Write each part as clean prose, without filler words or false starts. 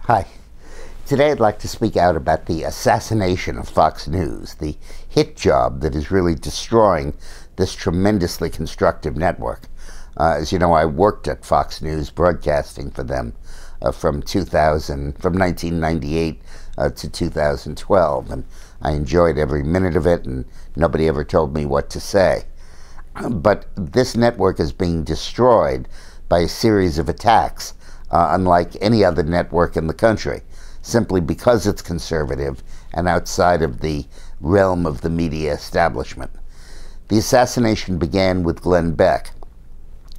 Hi. Today I'd like to speak out about the assassination of Fox News, the hit job that is really destroying this tremendously constructive network. As you know, I worked at Fox News broadcasting for them from 1998 to 2012, and I enjoyed every minute of it, and nobody ever told me what to say. But this network is being destroyed by a series of attacks, unlike any other network in the country, simply because it's conservative and outside of the realm of the media establishment. The assassination began with Glenn Beck,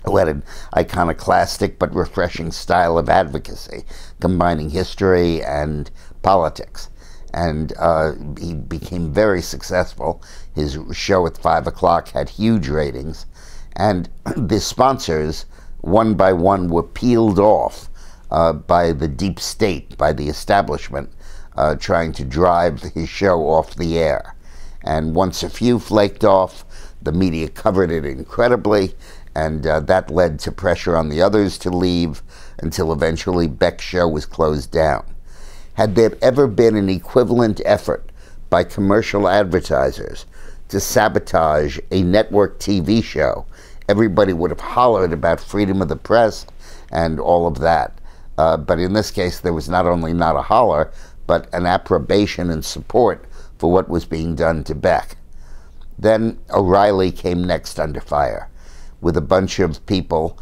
who had an iconoclastic but refreshing style of advocacy, combining history and politics. And he became very successful. His show at 5 o'clock had huge ratings, and the sponsors, one by one, were peeled off by the deep state, by the establishment, trying to drive his show off the air. And once a few flaked off, the media covered it incredibly, and that led to pressure on the others to leave until eventually Beck's show was closed down. Had there ever been an equivalent effort by commercial advertisers to sabotage a network TV show, everybody would have hollered about freedom of the press and all of that. But in this case, there was not only not a holler, but an approbation and support for what was being done to Beck. Then O'Reilly came next under fire, with a bunch of people,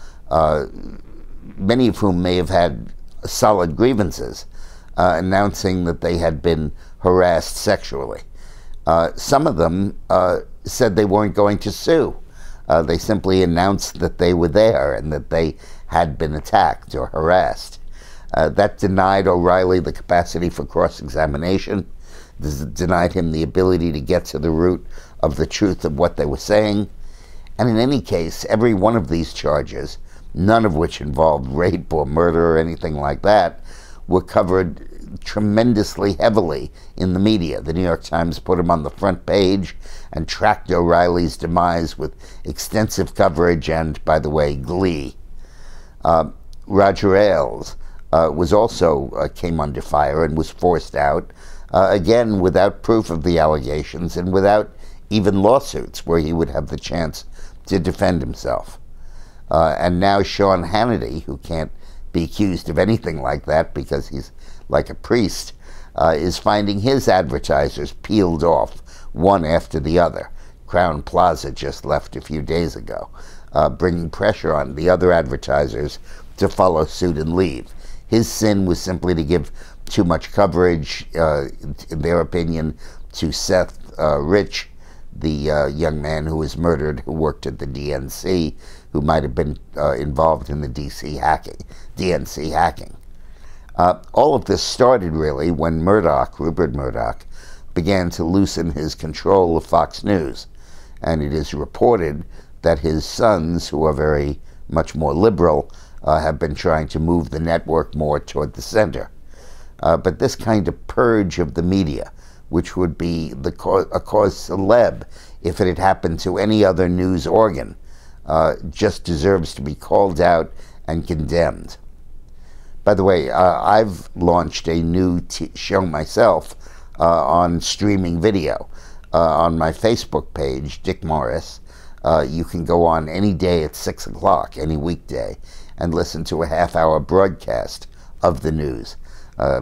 many of whom may have had solid grievances, announcing that they had been harassed sexually. Some of them said they weren't going to sue. They simply announced that they were there and that they had been attacked or harassed. That denied O'Reilly the capacity for cross-examination, denied him the ability to get to the root of the truth of what they were saying. And in any case, every one of these charges, none of which involved rape or murder or anything like that, were covered tremendously heavily in the media. The New York Times put him on the front page and tracked O'Reilly's demise with extensive coverage and, by the way, glee. Roger Ailes was also came under fire and was forced out, again without proof of the allegations and without even lawsuits where he would have the chance to defend himself. And now Sean Hannity, who can't be accused of anything like that because he's like a priest, is finding his advertisers peeled off one after the other. Crown Plaza just left a few days ago, bringing pressure on the other advertisers to follow suit and leave. His sin was simply to give too much coverage, in their opinion, to Seth Rich, the young man who was murdered, who worked at the DNC, who might have been involved in the DNC hacking. All of this started, really, when Rupert Murdoch, began to loosen his control of Fox News. And it is reported that his sons, who are very much more liberal, have been trying to move the network more toward the center. But this kind of purge of the media, which would be a cause celeb if it had happened to any other news organ, just deserves to be called out and condemned. By the way, I've launched a new show myself on streaming video on my Facebook page, Dick Morris. You can go on any day at 6 o'clock, any weekday, and listen to a half-hour broadcast of the news,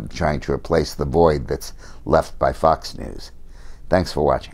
trying to replace the void that's left by Fox News. Thanks for watching.